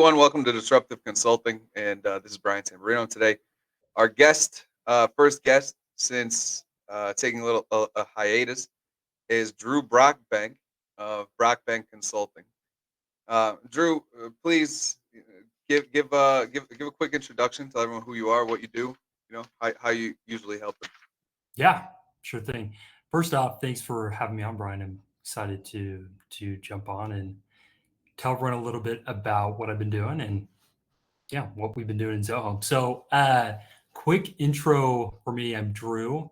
everyone. Welcome to Disruptive Consulting, and this is Brian Tamburino today. Our first guest since taking a hiatus, is Drew Brockbank of Brockbank Consulting. Drew, please give a quick introduction. Tell everyone who you are, what you do. How you usually help them. Yeah, sure thing. First off, thanks for having me on, Brian. I'm excited to jump on and tell everyone a little bit about what I've been doing and what we've been doing in Zoho. So, quick intro for me. I'm Drew.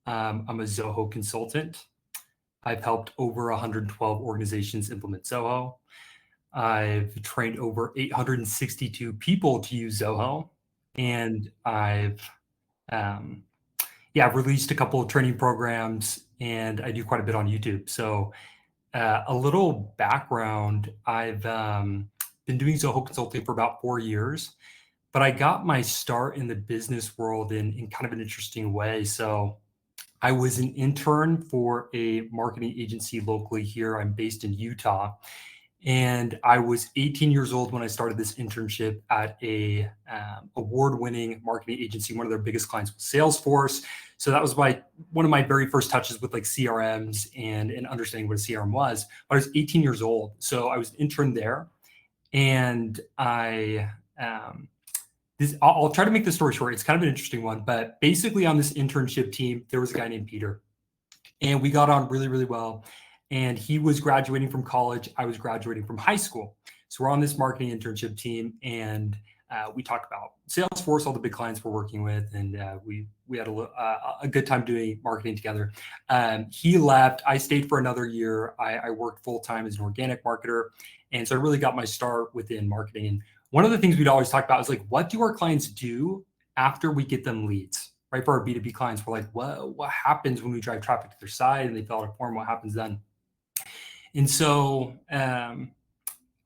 I'm a Zoho consultant. I've helped over 112 organizations implement Zoho. I've trained over 862 people to use Zoho, and um, I've released a couple of training programs, and I do quite a bit on YouTube. So, a little background: I've been doing Zoho consulting for about 4 years, but I got my start in the business world in kind of an interesting way. So, I was an intern for a marketing agency locally here. I'm based in Utah. And I was 18 years old when I started this internship at a award-winning marketing agency. One of their biggest clients was Salesforce. So that was one of my very first touches with like CRMs and understanding what a CRM was. But I was 18 years old, so I was an intern there, and I'll try to make the story short. It's kind of an interesting one, but basically on this internship team, there was a guy named Peter, and we got on really, really well. And he was graduating from college. I was graduating from high school. So we're on this marketing internship team, and we talked about Salesforce, all the big clients we're working with, and we had a good time doing marketing together. He left. I stayed for another year. I worked full time as an organic marketer, and so I really got my start within marketing. And one of the things we'd always talk about is like, what do our clients do after we get them leads? Right, for our B2B clients, we're like, what happens when we drive traffic to their site and they fill out a form? What happens then? And so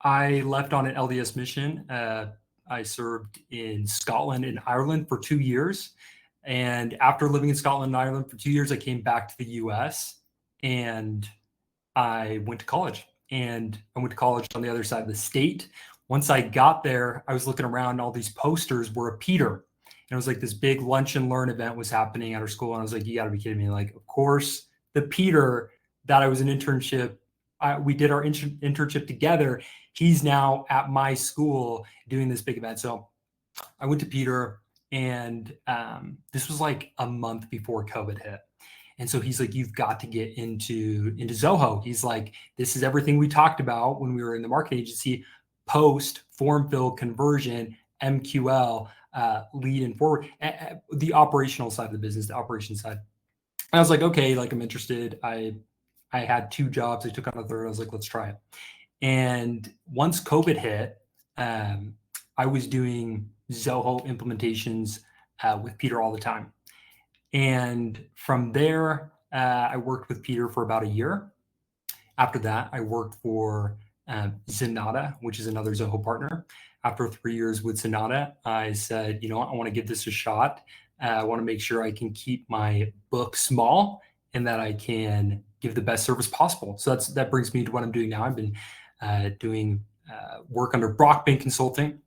I left on an LDS mission. I served in Scotland and Ireland for 2 years. And after living in Scotland and Ireland for 2 years, I came back to the US and I went to college. And I went to college on the other side of the state. Once I got there, I was looking around, and all these posters were a Peter. And it was like this big lunch and learn event was happening at our school. And I was like, you got to be kidding me. Like, of course, the Peter that I was an internship, we did our internship together. He's now at my school doing this big event. So I went to Peter, and this was like a month before COVID hit. And so he's like, you've got to get into Zoho. He's like, this is everything we talked about when we were in the marketing agency: post, form fill, conversion, MQL, lead and forward, the operational side of the business, the operations side. And I was like, okay, like I'm interested. I had 2 jobs. I took on a third. I was like, let's try it. And once COVID hit, I was doing Zoho implementations with Peter all the time. And from there, I worked with Peter for about a year. After that, I worked for Zenata, which is another Zoho partner. After 3 years with Zenata, I said, you know what, I want to give this a shot. I want to make sure I can keep my book small and that I can give the best service possible. So that brings me to what I'm doing now. I've been doing work under Brockbank Consulting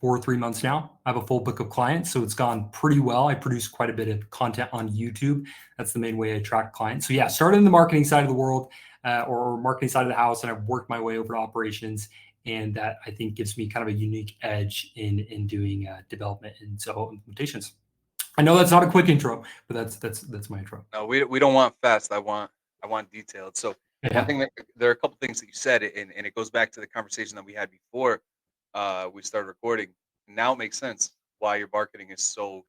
for 3 months now. I have a full book of clients, so it's gone pretty well. I produce quite a bit of content on YouTube. That's the main way I attract clients. So yeah, started in the marketing side of the world or marketing side of the house, and I've worked my way over to operations. And that, I think, gives me kind of a unique edge in doing development and Zoho implementations. I know that's not a quick intro, but that's my intro. No, we don't want fast. I want detailed. So one Yeah. thing there are a couple things that you said, and it goes back to the conversation that we had before we started recording. Now it makes sense why your marketing is so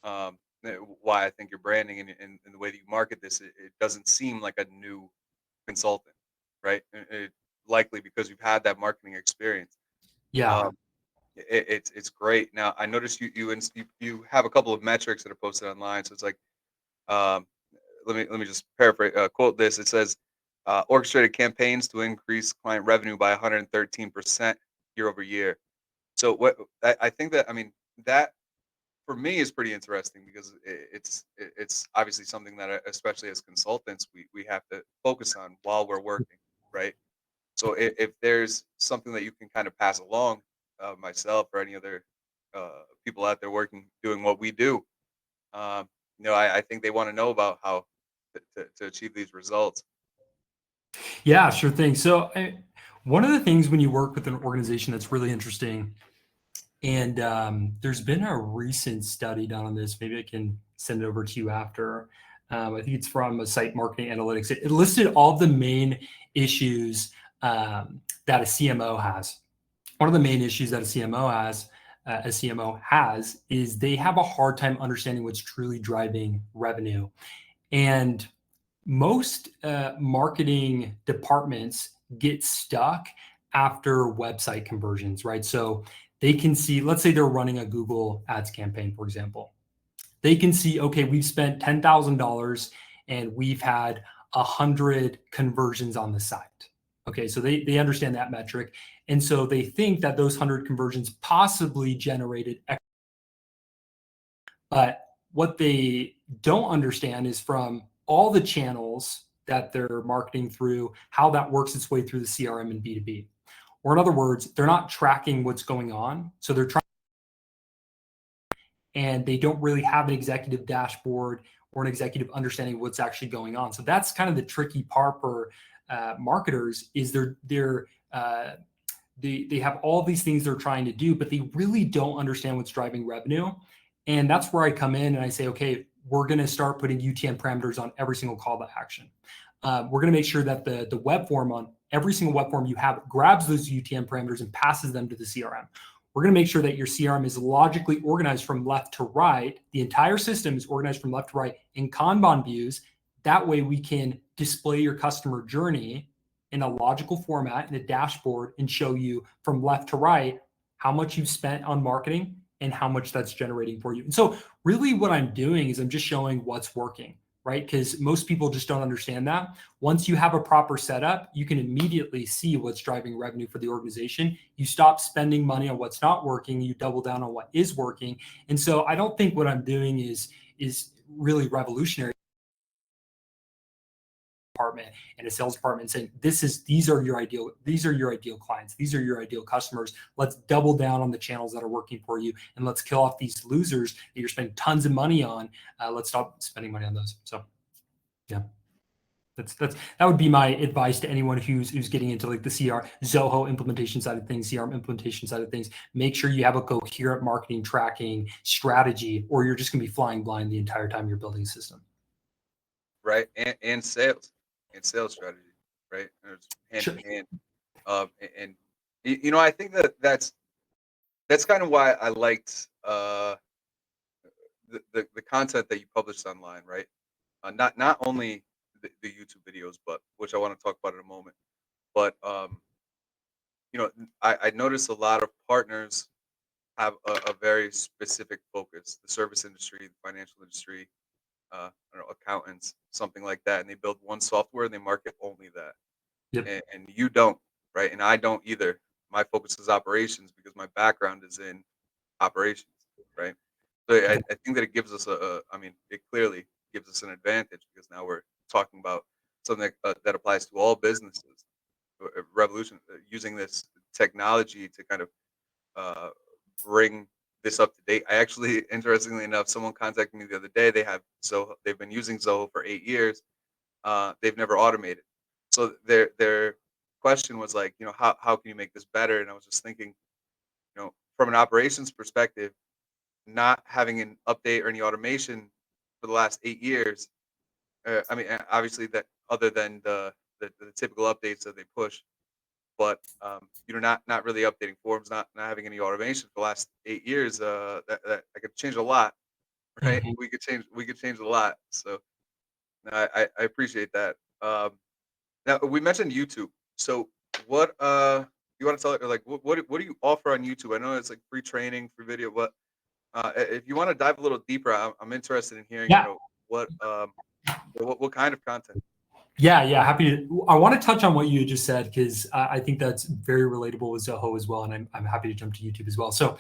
why I think your branding and the way that you market this, it doesn't seem like a new consultant, right? Likely because you've had that marketing experience. Yeah. Um, it's great. Now I noticed you have a couple of metrics that are posted online. So it's like, um, let me just paraphrase quote this. It says orchestrated campaigns to increase client revenue by 113% year over year. So what I think that, I mean, that for me is pretty interesting because it's obviously something that especially as consultants we have to focus on while we're working, right? So if there's something that you can kind of pass along, myself or any other people out there doing what we do. I think they want to know about how to achieve these results. Yeah, sure thing. So one of the things when you work with an organization that's really interesting, and there's been a recent study done on this. Maybe I can send it over to you after. I think it's from a site marketing analytics. It listed all the main issues that a CMO has. One of the main issues that a CMO has, is they have a hard time understanding what's truly driving revenue. And most marketing departments get stuck after website conversions, right? So they can see, let's say they're running a Google Ads campaign, for example. They can see, okay, we've spent $10,000 and we've had 100 conversions on the site. Okay, so they understand that metric. And so they think that those 100 conversions possibly generated X. But what they don't understand is from all the channels that they're marketing through, how that works its way through the CRM and B2B. Or in other words, they're not tracking what's going on. So they're trying, and they don't really have an executive dashboard or an executive understanding of what's actually going on. So that's kind of the tricky part for marketers, is they have all these things they're trying to do, but they really don't understand what's driving revenue. And that's where I come in and I say, okay, we're going to start putting UTM parameters on every single call to action. We're going to make sure that the web form, on every single web form you have, grabs those UTM parameters and passes them to the CRM. We're going to make sure that your CRM is logically organized from left to right. The entire system is organized from left to right in Kanban views. That way we can display your customer journey in a logical format in a dashboard and show you from left to right how much you've spent on marketing and how much that's generating for you. And so really what I'm doing is I'm just showing what's working, right? Because most people just don't understand that. Once you have a proper setup, you can immediately see what's driving revenue for the organization. You stop spending money on what's not working, you double down on what is working. And so I don't think what I'm doing is really revolutionary. Department and a sales department saying, these are your ideal clients, these are your ideal customers. Let's double down on the channels that are working for you, and let's kill off these losers that you're spending tons of money on. Let's stop spending money on those. So yeah, that would be my advice to anyone who's getting into like the Zoho implementation side of things, CRM implementation side of things. Make sure you have a coherent marketing tracking strategy, or you're just going to be flying blind the entire time you're building a system. Right, and sales strategy, right? It's hand in hand. And I think that's kind of why I liked the content that you published online, right? Not only the YouTube videos, but which I want to talk about in a moment. But I noticed a lot of partners have a very specific focus: the service industry, the financial industry, I don't know, accountants, something like that, and they build one software and they market only that. Yep. And you don't, right? And I don't either. My focus is operations because my background is in operations, right? So I think that it gives us it clearly gives us an advantage because now we're talking about something that applies to all businesses. Revolution, using this technology to kind of bring this up to date. I actually, interestingly enough, someone contacted me the other day. They've been using Zoho for 8 years. They've never automated. So their question was like, how can you make this better? And I was just thinking, from an operations perspective, not having an update or any automation for the last 8 years. Obviously that other than the typical updates that they push, but not really updating forms, not having any automation for the last 8 years. That could change a lot, right? Mhm. We could change a lot. So no, I appreciate that. Now we mentioned YouTube. So what you want to tell, like what do you offer on YouTube? I know it's like free training, free video. What if you want to dive a little deeper? I'm interested in hearing. Yeah. What kind of content? Yeah, happy to. I want to touch on what you just said because I think that's very relatable with Zoho as well, and I'm happy to jump to YouTube as well. So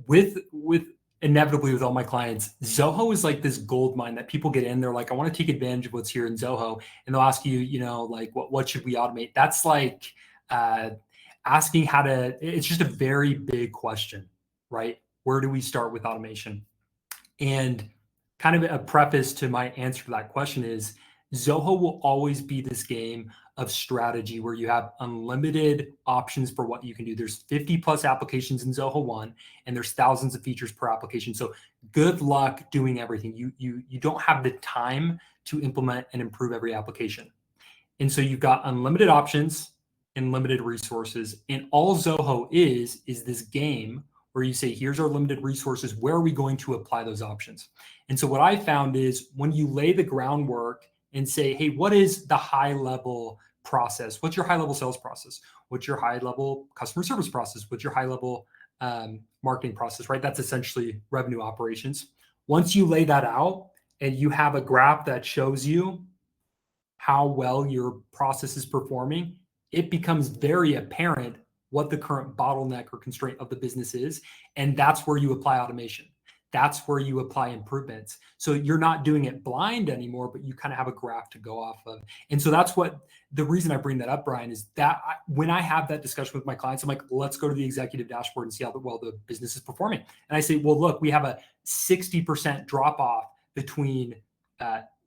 with inevitably with all my clients, Zoho is like this gold mine that people get in. They're like, I want to take advantage of what's here in Zoho, and they'll ask you, like what should we automate? That's like asking how to, it's just a very big question, right? Where do we start with automation? And kind of a preface to my answer to that question is Zoho will always be this game of strategy where you have unlimited options for what you can do. There's 50 plus applications in Zoho 1, and there's thousands of features per application. So good luck doing everything. You don't have the time to implement and improve every application. And so you've got unlimited options and limited resources. And all Zoho is this game where you say, here's our limited resources. Where are we going to apply those options? And so what I found is when you lay the groundwork and say, hey, what is the high level process? What's your high level sales process? What's your high level customer service process? What's your high level marketing process, right? That's essentially revenue operations. Once you lay that out and you have a graph that shows you how well your process is performing, it becomes very apparent what the current bottleneck or constraint of the business is. And that's where you apply automation. That's where you apply improvements. So you're not doing it blind anymore, but you kind of have a graph to go off of. And so that's what the reason I bring that up, Brian, is that when I have that discussion with my clients, I'm like, let's go to the executive dashboard and see how well the business is performing. And I say, well, look, we have a 60% drop off between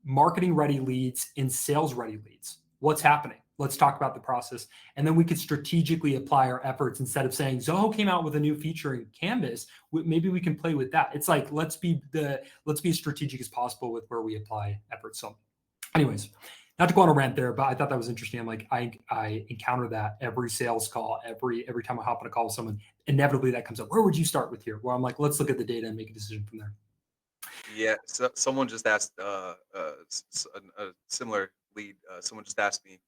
marketing ready leads and sales ready leads. What's happening? Let's talk about the process. And then we could strategically apply our efforts instead of saying Zoho came out with a new feature in Canvas. Maybe we can play with that. It's like, let's be as strategic as possible with where we apply efforts. So anyways, not to go on a rant there, but I thought that was interesting. I'm like, I encounter that every sales call, every time I hop on a call with someone, inevitably that comes up. Where would you start with here? Well, I'm like, let's look at the data and make a decision from there. Yeah, so someone just asked a similar lead. Someone just asked me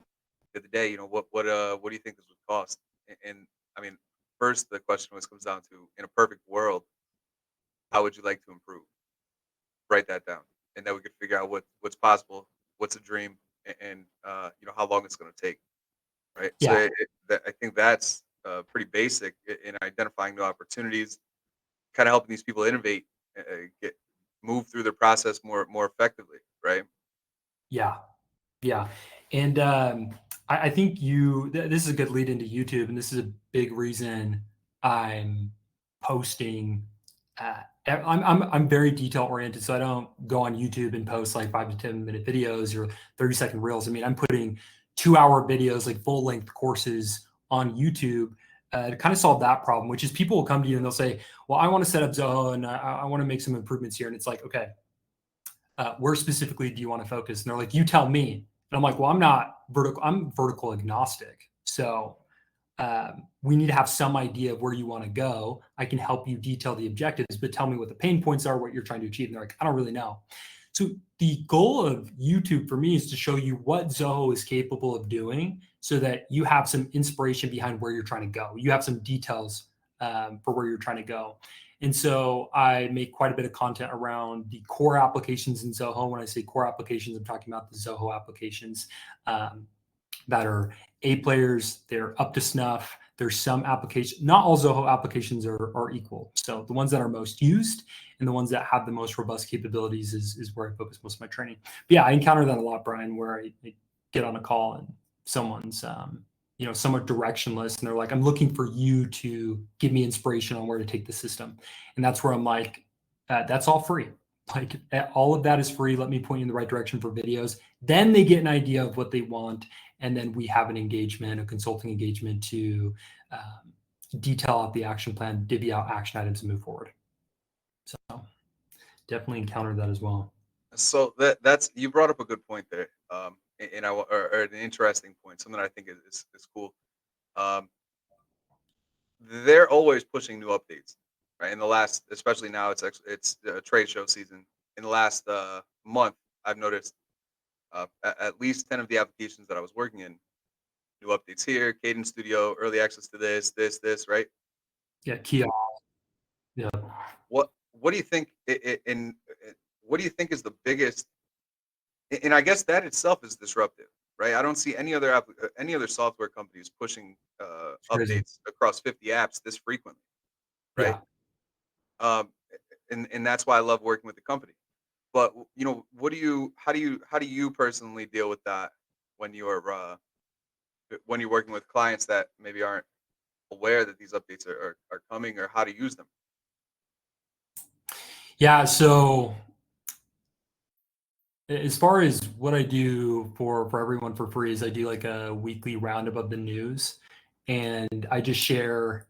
the other day, what do you think this would cost? And I mean, first the question always comes down to, in a perfect world, how would you like to improve? Write that down, and then we could figure out what's possible, what's a dream, and how long it's going to take, right? So Yeah. I think that's pretty basic in identifying new opportunities, kind of helping these people innovate, get move through their process more effectively, right? Yeah. Yeah. And I think this is a good lead into YouTube. And this is a big reason I'm posting. I'm very detail oriented. So I don't go on YouTube and post like 5 to 10 minute videos or 30-second reels. I mean, I'm putting 2 hour videos, like full length courses on YouTube to kind of solve that problem, which is people will come to you and they'll say, well, I want to set up Zoho and I want to make some improvements here. And it's like, okay, where specifically do you want to focus? And they're like, you tell me. And I'm like, well, I'm not vertical. I'm vertical agnostic. So we need to have some idea of where you want to go. I can help you detail the objectives, but tell me what the pain points are, what you're trying to achieve. And they're like, I don't really know. So the goal of YouTube for me is to show you what Zoho is capable of doing so that you have some inspiration behind where you're trying to go. You have some details for where you're trying to go. And so I make quite a bit of content around the core applications in Zoho. When I say core applications, I'm talking about the Zoho applications that are A players. They're up to snuff. There's some applications, not all Zoho applications are equal. So the ones that are most used and the ones that have the most robust capabilities is where I focus most of my training. But yeah, I encounter that a lot, Brian, where I get on a call and someone's somewhat directionless and they're like, I'm looking for you to give me inspiration on where to take the system. And that's where I'm like, that's all free. Like all of that is free. Let me point you in the right direction for videos. Then they get an idea of what they want. And then we have an engagement, a consulting engagement to detail out the action plan, divvy out action items and move forward. So definitely encountered that as well. So that's you brought up a good point there, or an interesting point, something I think is cool. Um, they're always pushing new updates, right? In the last, especially now, it's trade show season. In the last month, I've noticed at least 10 of the applications that I was working in, new updates here, Cadence Studio, early access to this, right? Yeah, Kia. Yeah. What do you think? What do you think is the biggest? And I guess that itself is disruptive, right? I don't see any other software companies pushing Crazy. updates across 50 apps this frequently, right? Yeah. Um, and that's why I love working with the company. But how do you personally deal with that when you're when you're working with clients that maybe aren't aware that these updates are coming, or how to use them? Yeah. So as far as what I do for everyone for free is I do like a weekly roundup of the news, and I just share.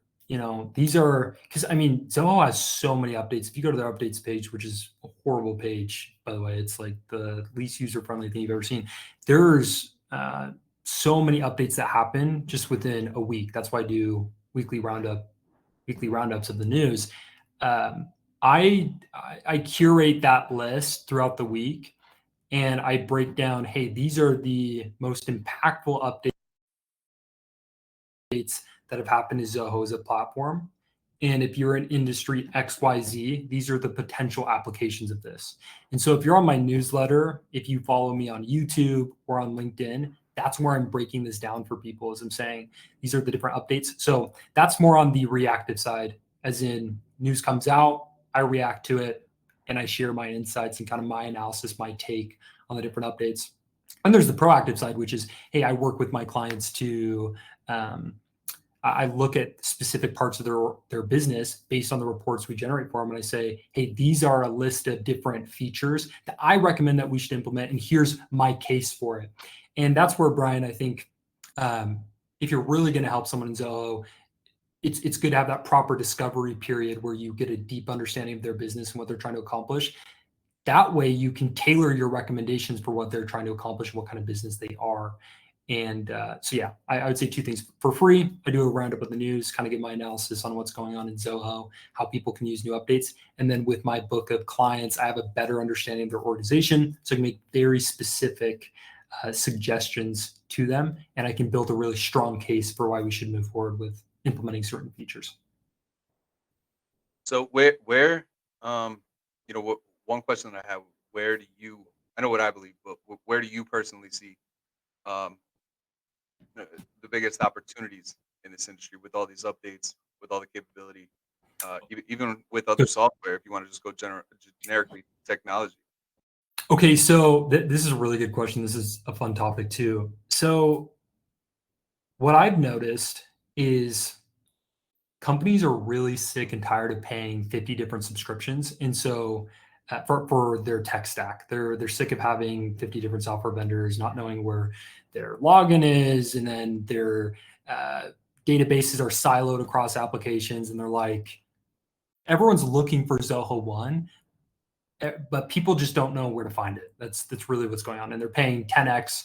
These are because I mean Zoho has so many updates. If you go to their updates page, which is a horrible page by the way, it's like the least user friendly thing you've ever seen. There's so many updates that happen just within a week. That's why I do weekly roundups of the news. Um, I curate that list throughout the week, and I break down, hey, these are the most impactful updates that have happened to Zoho as a platform. And if you're in industry XYZ, these are the potential applications of this. And so if you're on my newsletter, if you follow me on YouTube or on LinkedIn, that's where I'm breaking this down for people as I'm saying, these are the different updates. So that's more on the reactive side, as in news comes out, I react to it, and I share my insights and kind of my analysis, my take on the different updates. And there's the proactive side, which is, hey, I work with my clients to I look at specific parts of their business based on the reports we generate for them, and I say, hey, these are a list of different features that I recommend that we should implement, and here's my case for it. And that's where, Brian, I think if you're really going to help someone in Zoho, it's good to have that proper discovery period where you get a deep understanding of their business and what they're trying to accomplish. That way you can tailor your recommendations for what they're trying to accomplish and what kind of business they are. And so, yeah, I would say two things. For free, I do a roundup of the news, kind of get my analysis on what's going on in Zoho, how people can use new updates. And then with my book of clients, I have a better understanding of their organization. So I can make very specific suggestions to them. And I can build a really strong case for why we should move forward with implementing certain features. So where one question that I have, where do you, I know what I believe, but where do you personally see um, the biggest opportunities in this industry with all these updates, with all the capability, even with other software, if you want to just go generically technology? Okay, so this is a really good question. This is a fun topic too. So what I've noticed is companies are really sick and tired of paying 50 different subscriptions. And so for their tech stack, they're sick of having 50 different software vendors, not knowing where their login is, and then their databases are siloed across applications. And they're like, everyone's looking for Zoho One, but people just don't know where to find it. That's really what's going on. And they're paying 10x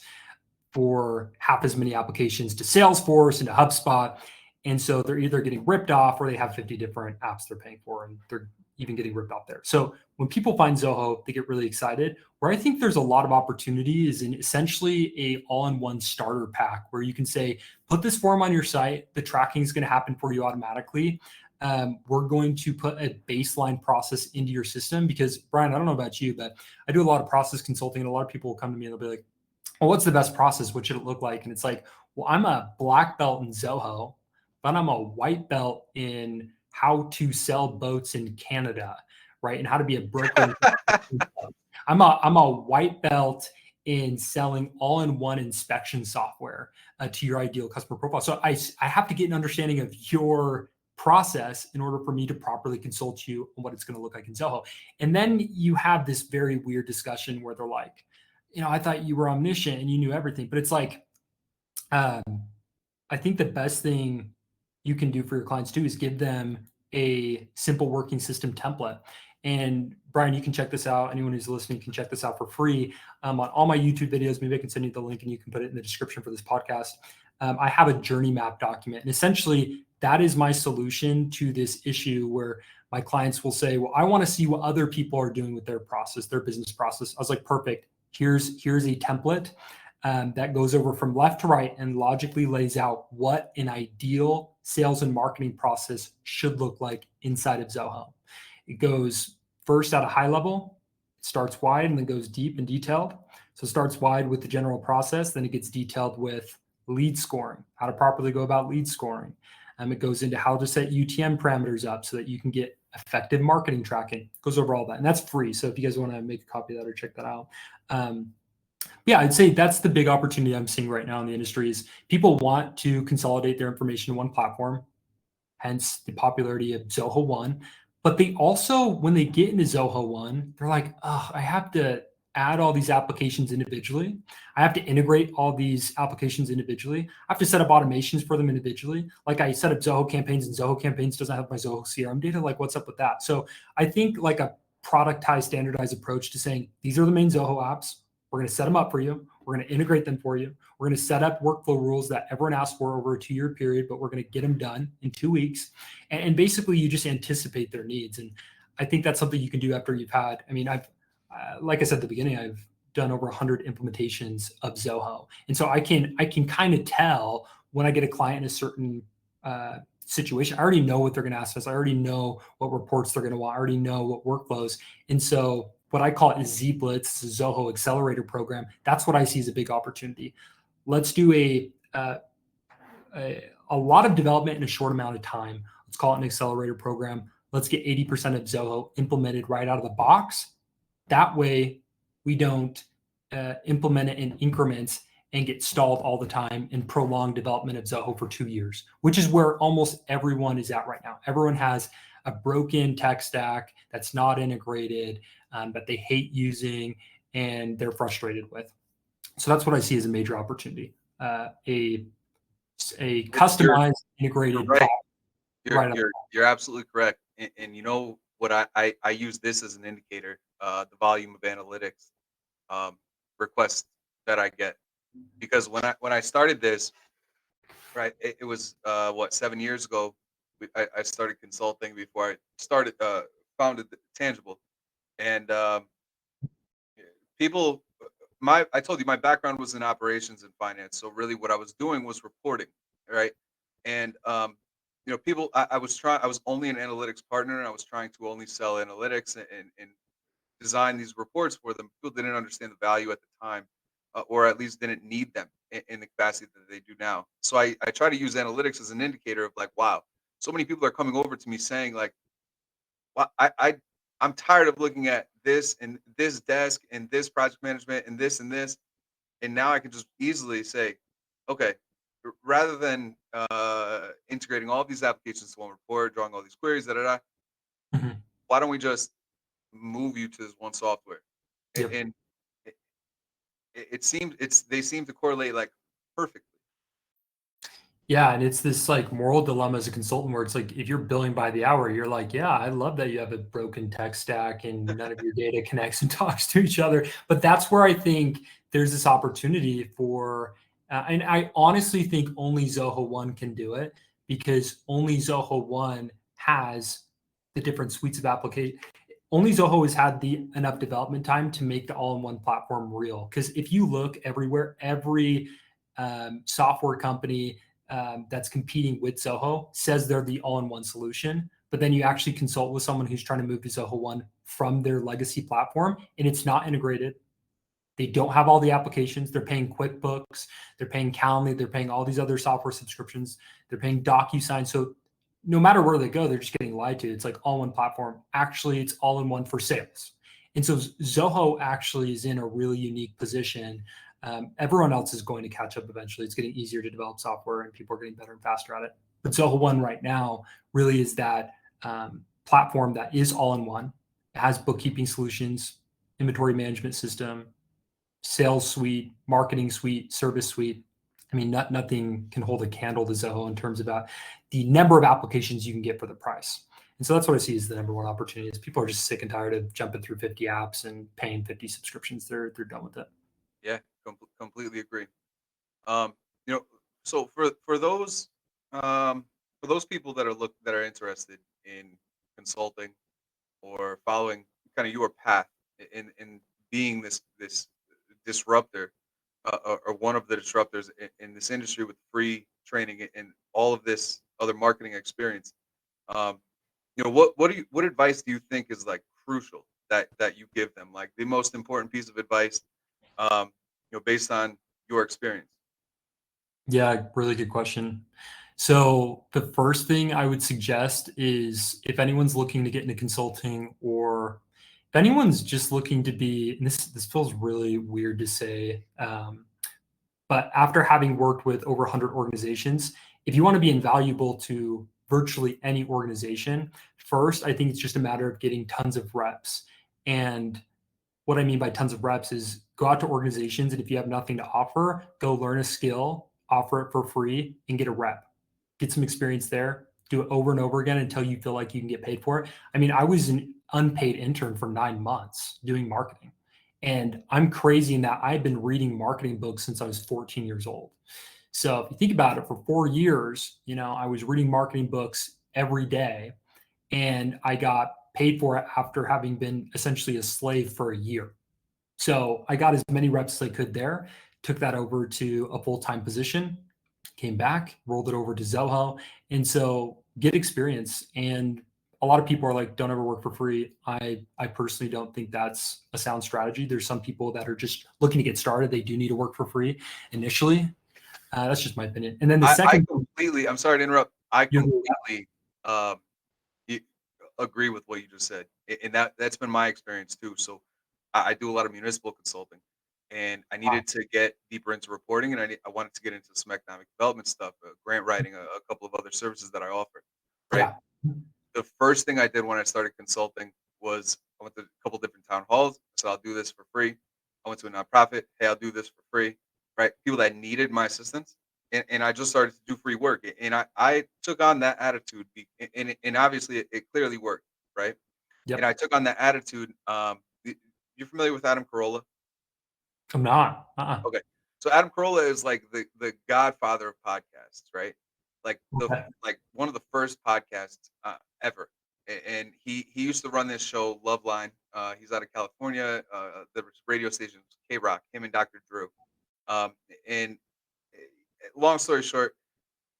for half as many applications to Salesforce and to HubSpot. And so they're either getting ripped off or they have 50 different apps they're paying for, and they're even getting ripped off there. So when people find Zoho, they get really excited. Where I think there's a lot of opportunity is in essentially a all-in-one starter pack where you can say, put this form on your site, the tracking is going to happen for you automatically. We're going to put a baseline process into your system because, Brian, I don't know about you, but I do a lot of process consulting, and a lot of people will come to me and they'll be like, well, what's the best process? What should it look like? And it's like, well, I'm a black belt in Zoho, but I'm a white belt in how to sell boats in Canada, right? And how to be a broker. I'm a white belt in selling all-in-one inspection software to your ideal customer profile. So I have to get an understanding of your process in order for me to properly consult you on what it's going to look like in Zoho. And then you have this very weird discussion where they're like, I thought you were omniscient and you knew everything. But it's like, I think the best thing you can do for your clients too is give them a simple working system template. And Brian, you can check this out. Anyone who's listening can check this out for free on all my YouTube videos. Maybe I can send you the link and you can put it in the description for this podcast. I have a journey map document. And essentially, that is my solution to this issue where my clients will say, well, I want to see what other people are doing with their process, their business process. I was like, perfect. Here's a template that goes over from left to right and logically lays out what an ideal sales and marketing process should look like inside of Zoho. It goes first at a high level, it starts wide and then goes deep and detailed. So it starts wide with the general process, then it gets detailed with lead scoring, how to properly go about lead scoring. It goes into how to set UTM parameters up so that you can get effective marketing tracking. It goes over all that, and that's free. So if you guys want to make a copy of that or check that out. Yeah, I'd say that's the big opportunity I'm seeing right now in the industry is people want to consolidate their information in one platform. hence the popularity of Zoho One. But they also, when they get into Zoho One, they're like, oh, I have to add all these applications individually. I have to integrate all these applications individually. I have to set up automations for them individually. Like I set up Zoho campaigns, and Zoho campaigns doesn't have my Zoho CRM data. Like, what's up with that? So I think like a productized, standardized approach to saying, these are the main Zoho apps. We're going to set them up for you. We're going to integrate them for you. We're going to set up workflow rules that everyone asks for over a 2-year period, but we're going to get them done in 2 weeks. And basically, you just anticipate their needs. And I think that's something you can do after you've had. I mean, like I said at the beginning, I've done over 100 implementations of Zoho, and so I can kind of tell when I get a client in a certain situation. I already know what they're going to ask us. I already know what reports they're going to want. I already know what workflows, and so what I call it is Z-Blitz, the Zoho Accelerator Program. That's what I see as a big opportunity. Let's do a lot of development in a short amount of time. Let's call it an accelerator program. Let's get 80% of Zoho implemented right out of the box. That way, we don't implement it in increments and get stalled all the time and prolong development of Zoho for 2 years, which is where almost everyone is at right now. Everyone has a broken tech stack that's not integrated, that they hate using, and they're frustrated with. So that's what I see as a major opportunity. A customized, integrated. You're right. Right. You're absolutely correct. And you know what, I use this as an indicator, the volume of analytics requests that I get, because when I started this, right, it was 7 years ago. I started consulting before I started founded Tangible, and people, I told you my background was in operations and finance, so really what I was doing was reporting, right? And people, I was only an analytics partner, and I was trying to only sell analytics and design these reports for them. People didn't understand the value at the time, or at least didn't need them in the capacity that they do now. So I try to use analytics as an indicator of like, wow, so many people are coming over to me saying like, well, I'm tired of looking at this and this desk and this project management and this and this, and now I can just easily say, okay, rather than integrating all these applications to one report, drawing all these queries, Mhm. why don't we just move you to this one software? Yep. And it seems they seem to correlate like perfectly. Yeah, and it's this like moral dilemma as a consultant where it's like if you're billing by the hour, you're like, yeah, I love that you have a broken tech stack and none of your data connects and talks to each other. But that's where I think there's this opportunity for, and I honestly think only Zoho One can do it, because only Zoho One has the different suites of application. Only Zoho has had the enough development time to make the all-in-one platform real. Because if you look everywhere, every software company that's competing with Zoho says they're the all-in-one solution, but then you actually consult with someone who's trying to move to Zoho One from their legacy platform, and it's not integrated. They don't have all the applications. They're paying QuickBooks, they're paying Calendly, they're paying all these other software subscriptions, they're paying DocuSign. So no matter where they go, they're just getting lied to. It's like all-in-one platform. Actually, it's all-in-one for sales. And so Zoho actually is in a really unique position. Everyone else is going to catch up eventually. It's getting easier to develop software, and people are getting better and faster at it. But Zoho One right now really is that platform that is all-in-one. It has bookkeeping solutions, inventory management system, sales suite, marketing suite, service suite. I mean, nothing can hold a candle to Zoho in terms of the number of applications you can get for the price. And so that's what I see as the number one opportunity is people are just sick and tired of jumping through 50 apps and paying 50 subscriptions. They're done with it. Yeah, completely agree. Um, you know, so for those people that are interested in consulting or following kind of your path in being this disruptor, or one of the disruptors in this industry with free training and all of this other marketing experience. Um, what advice do you think is like crucial that you give them, like the most important piece of advice, um, based on your experience? Yeah, really good question. So the first thing I would suggest is if anyone's looking to get into consulting, or if anyone's just looking to be, and this feels really weird to say, but after having worked with over 100 organizations, if you want to be invaluable to virtually any organization. First, I think it's just a matter of getting tons of reps. And what I mean by tons of reps is go out to organizations, and if you have nothing to offer, go learn a skill, offer it for free, and get a rep. Get some experience there. Do it over and over again until you feel like you can get paid for it. I mean, I was an unpaid intern for 9 months doing marketing. And I'm crazy in that I've been reading marketing books since I was 14 years old. So if you think about it, for 4 years, I was reading marketing books every day, and I got paid for it after having been essentially a slave for a year. So I got as many reps as I could there, took that over to a full-time position, came back, rolled it over to Zoho. And so get experience. And a lot of people are like, don't ever work for free. I personally don't think that's a sound strategy. There's some people that are just looking to get started. They do need to work for free initially. That's just my opinion. And then the second, I'm sorry to interrupt. I you're completely um, agree with what you just said, and that's been my experience too. So I do a lot of municipal consulting, and I needed to get deeper into reporting, and I wanted to get into some economic development stuff, grant writing, a couple of other services that I offer. Right. yeah, The first thing I did when I started consulting was I went to a couple different town halls. So I'll do this for free. I went to a nonprofit. Hey, I'll do this for free. Right. People that needed my assistance. And I just started to do free work. And I took on that attitude. And obviously it clearly worked. Right. And yep. I took on that attitude. You're familiar with Adam Carolla? I'm not. Okay. So Adam Carolla is like the godfather of podcasts, right? Like Okay. one of the first podcasts ever. And he used to run this show, Loveline. He's out of California. The radio station was K Rock, him and Dr. Drew. Um, and long story short,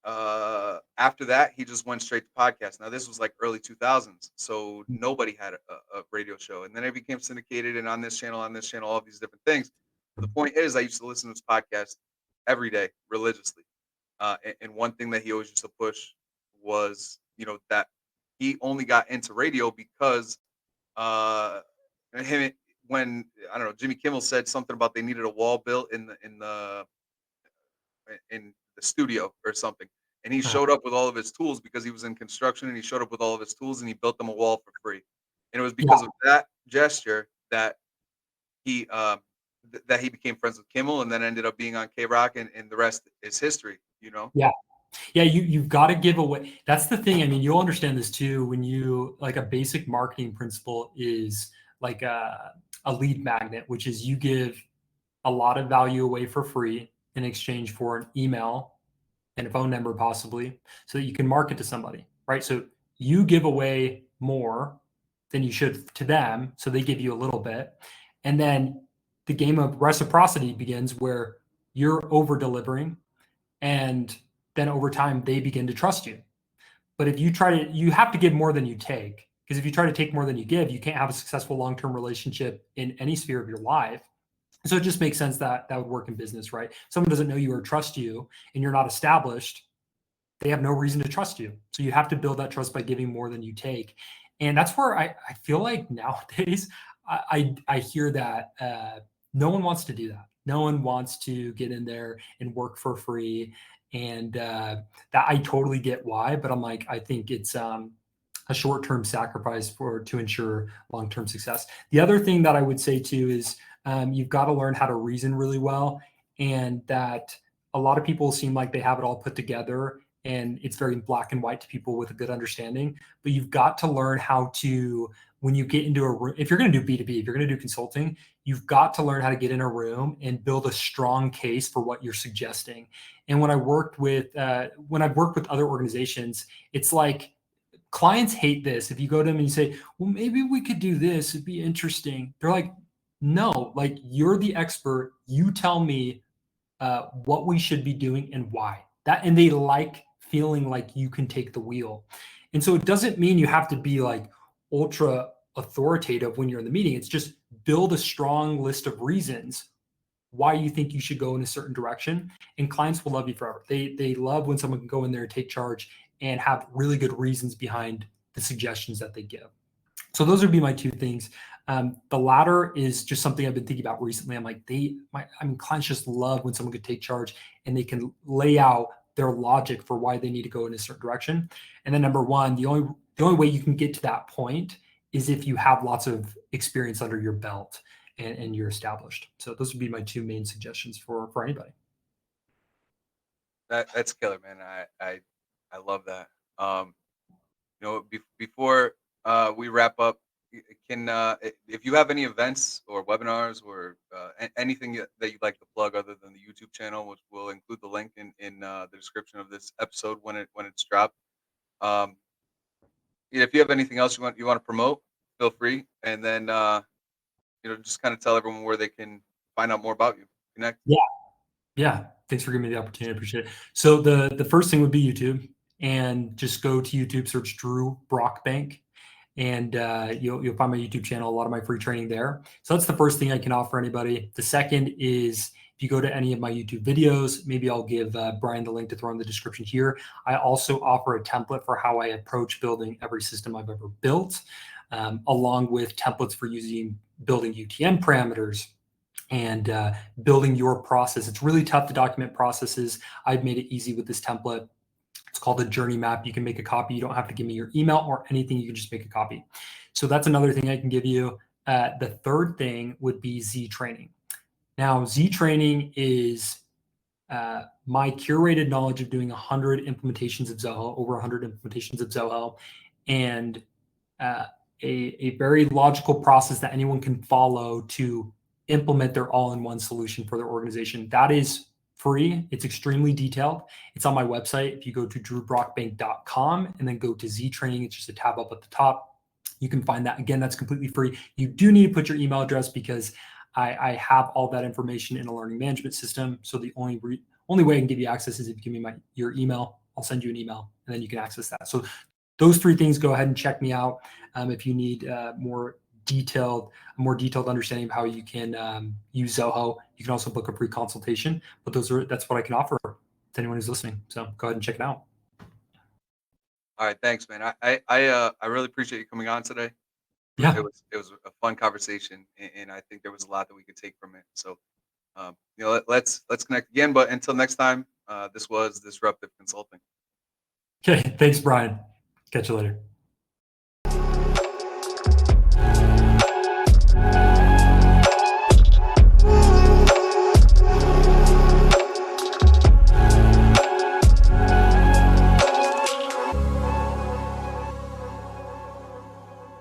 after that, he just went straight to podcast. Now, this was like early 2000s, so nobody had a radio show. And then it became syndicated and on this channel, all these different things. But the point is, I used to listen to his podcast every day religiously. And one thing that he always used to push was, that he only got into radio because uh, him when I don't know, Jimmy Kimmel said something about they needed a wall built in the studio or something. And he Uh, showed up with all of his tools because he was in construction, and he showed up with all of his tools and he built them a wall for free. And it was yeah. because of that gesture that he that he became friends with Kimmel and then ended up being on K Rock, and the rest is history, Yeah. Yeah, you've got to give away. That's the thing. I mean, you'll understand this too when you like a basic marketing principle is like a lead magnet, which is you give a lot of value away for free in exchange for an email and a phone number possibly so that you can market to somebody, right? So you give away more than you should to them, so they give you a little bit. And then the game of reciprocity begins where you're over delivering, and then over time they begin to trust you. But if you have to give more than you take, because if you try to take more than you give, you can't have a successful long-term relationship in any sphere of your life. So it just makes sense that that would work in business, right? Someone doesn't know you or trust you and you're not established, they have no reason to trust you. So you have to build that trust by giving more than you take. And that's where I feel like nowadays I hear that no one wants to do that. No one wants to get in there and work for free. And that I totally get why, but I'm like, I think it's a short-term sacrifice to ensure long-term success. The other thing that I would say too is you've got to learn how to reason really well, and that a lot of people seem like they have it all put together and it's very black and white to people with a good understanding. But you've got to learn how to, when you get into a room, if you're going to do B2B, if you're going to do consulting, you've got to learn how to get in a room and build a strong case for what you're suggesting. And when I've worked with other organizations, it's like clients hate this. If you go to them and you say, well, maybe we could do this, it'd be interesting. They're like, no, like you're the expert. You tell me what we should be doing and why. And they like feeling like you can take the wheel. And so it doesn't mean you have to be like ultra authoritative when you're in the meeting. It's just build a strong list of reasons why you think you should go in a certain direction, and clients will love you forever. They love when someone can go in there and take charge and have really good reasons behind the suggestions that they give. So those would be my two things. The latter is just something I've been thinking about recently. I'm like, clients just love when someone could take charge and they can lay out their logic for why they need to go in a certain direction. And then number one, the only way you can get to that point is if you have lots of experience under your belt and you're established. So those would be my two main suggestions for anybody. That's killer, man. I love that. Before we wrap up, if you have any events or webinars or anything that you'd like to plug other than the YouTube channel, which we'll include the link in the description of this episode when it's dropped. If you have anything else you want to promote, feel free, and then just kind of tell everyone where they can find out more about you. Connect. Yeah. Thanks for giving me the opportunity. I appreciate it. So the first thing would be YouTube, and just go to YouTube, search Drew Brockbank, and you'll find my YouTube channel, a lot of my free training there. So that's the first thing I can offer anybody. The second is, if you go to any of my YouTube videos, maybe I'll give Brian the link to throw in the description here. I also offer a template for how I approach building every system I've ever built, along with templates for building UTM parameters and building your process. It's really tough to document processes. I've made it easy with this template. It's called a journey map. You can make a copy. You don't have to give me your email or anything. You can just make a copy. So that's another thing I can give you. The third thing would be Z training. Now, Z training is my curated knowledge of doing 100 implementations of Zoho, over 100 implementations of Zoho, and a very logical process that anyone can follow to implement their all-in-one solution for their organization. That is free. It's extremely detailed. It's on my website. If you go to drewbrockbank.com and then go to Z training, it's just a tab up at the top. You can find that. Again, that's completely free. You do need to put your email address because I have all that information in a learning management system. So the only way I can give you access is if you give me your email. I'll send you an email and then you can access that. So those three things, go ahead and check me out. If you need a more detailed understanding of how you can use Zoho, you can also book a free consultation. But that's what I can offer to anyone who's listening. So go ahead and check it out. All right, thanks, man. I really appreciate you coming on today. Yeah. It was a fun conversation, and I think there was a lot that we could take from it. So, let's connect again. But until next time, this was Disruptive Consulting. Okay, thanks, Brian. Catch you later.